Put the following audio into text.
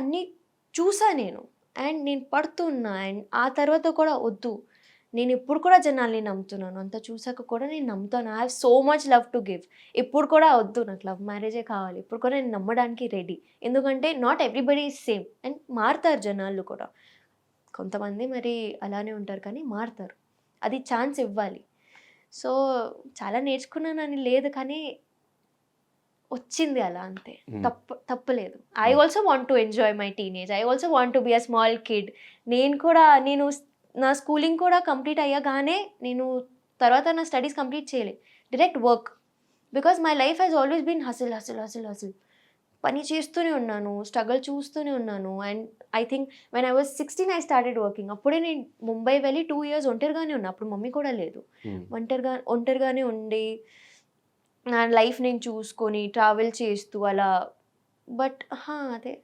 అన్నీ చూసా నేను. అండ్ నేను పడుతున్నా. అండ్ ఆ తర్వాత కూడా వద్దు. నేను ఇప్పుడు కూడా జనాల్ని నమ్ముతున్నాను. అంత చూసాక కూడా నేను నమ్ముతాను. I have so much love to give. ఇప్పుడు కూడా వద్దు, నాకు లవ్ మ్యారేజే కావాలి. ఇప్పుడు కూడా నేను నమ్మడానికి రెడీ. ఎందుకంటే not everybody is same. And మారుతారు జనాలు కూడా. కొంతమంది మరి అలానే ఉంటారు కానీ మారుతారు. అది ఛాన్స్ ఇవ్వాలి. సో, చాలా నేర్చుకున్నానని లేదు కానీ వచ్చింది అలా అంతే. హ్మ్. తప్పులేదు. I also want to enjoy my teenage. I also want to be a small kid. నేను నా స్కూలింగ్ కూడా కంప్లీట్ అయ్యగానే నేను తర్వాత నా స్టడీస్ కంప్లీట్ చేయలే. Direct work. Because my life has always been hustle, hustle, hustle, hustle. పని చేస్తూనే ఉన్నాను. స్ట్రగల్ చూస్తూనే ఉన్నాను. And I think when I was 16 I started working. అప్పుడే నేను ముంబై వెళ్ళి 2 ఇయర్స్ ఒంటరిగానే ఉన్నా. అప్పుడు మమ్మీ కూడా లేదు. హ్మ్. ఒంటరిగానే ఉండి నా లైఫ్ నేను చూసుకొని ట్రావెల్ చేస్తూ అలా. బట్ అదే